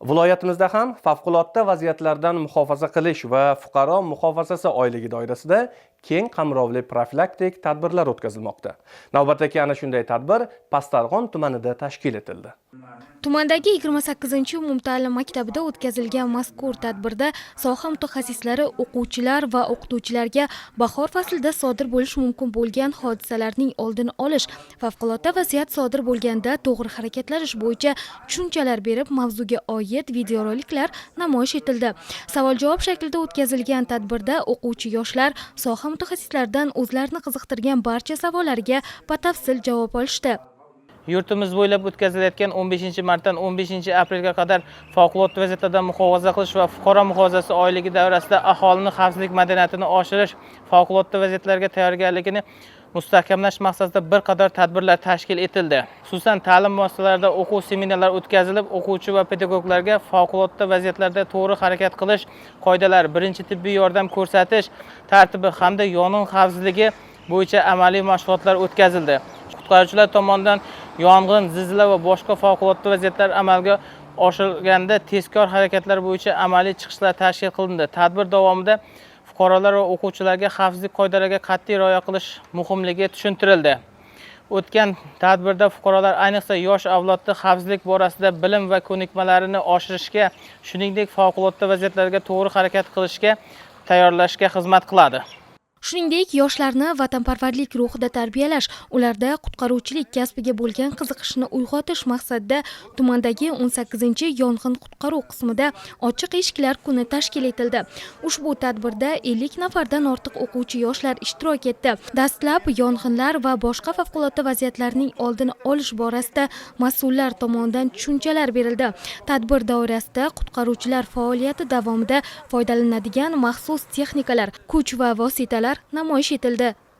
Viloyatimizda ham favqulodda vaziyatlardan muhofaza qilish va fuqaro muhofazasi oyligi doirasida keng qamrovli profilaktik tadbirlar o'tkazilmoqda. Navbatdagi ana shunday tadbir Pastarg'on tumanida tashkil etildi. Tumandagi 28-umumta'lim maktabida o'tkazilgan mazkur tadbirda soha mutaxassislari o'quvchilar va o'qituvchilarga bahor faslida sodir bo'lishi mumkin bo'lgan hodisalarning oldini olish, favqulodda vaziyat sodir bo'lganda to'g'ri harakatlanish bo'yicha tushunchalar berib, mavzuga oid videoroliklar namoyish etildi. Savol-javob shaklida o'tkazilgan tadbirda o'quvchi yoshlar soha mutaxassislaridan o'zlarini qiziqtirgan barcha savollarga batafsil javob olishdi. Yurtimiz bo'ylab o'tkazilayotgan 15-martdan 15-aprelga qadar favqulodda vaziyatlardan muhofaza qilish va fuqaro muhofazasi oyligi davrasida aholini xavfsizlik madaniyatini oshirish, favqulodda vaziyatlarga tayyorgarligini mustahkamlash maqsadida bir qator tadbirlar tashkil etildi. Xususan, ta'lim muassasalarida o'quv seminarlar o'tkazilib, o'quvchi va pedagoglarga favqulodda vaziyatlarda to'g'ri harakat qilish qoidalari, birinchi tibbiy yordam ko'rsatish tartibi hamda yong'in xavfsizligi bo'yicha amaliy mashg'ulotlar o'tkazildi. Qutqaruvchilar tomonidan yong'in, zilzila va boshqa favqulodda vaziyatlar amalga oshirilganda tezkor harakatlar bo'yicha amaliy chiqishlar tashkil qilindi. Tadbir davomida fuqarolar va o'quvchilarga xavfsizlik qoidalariga qat'iy rioya qilish muhimligi tushuntirildi. O'tgan tadbirda fuqarolar ayniqsa yosh avlodni xavfsizlik borasida bilim va ko'nikmalarini oshirishga, shuningdek favqulodda vaziyatlarga to'g'ri harakat qilishga tayyorlashga xizmat qiladi. Shuningdek, yoshlarni vatanparvarlik ruhida tarbiyalash, ularda qutqaruvchilik kasbiga bo'lgan qiziqishni uyg'otish maqsadida tumandagi 18-yong'in qutqaruv qismida ochiq eshiklar kuni tashkil etildi. Ushbu tadbirda 50 nafardan ortiq o'quvchi yoshlar ishtirok etdi. Dastlab yong'inlar va boshqa favqulodda vaziyatlarning oldini olish borasida mas'ullar tomonidan tushunchalar berildi. Tadbir doirasida qutqaruvchilar faoliyati davomida foydalanadigan maxsus texnikalar, kuch va vositalar namoyish etildi.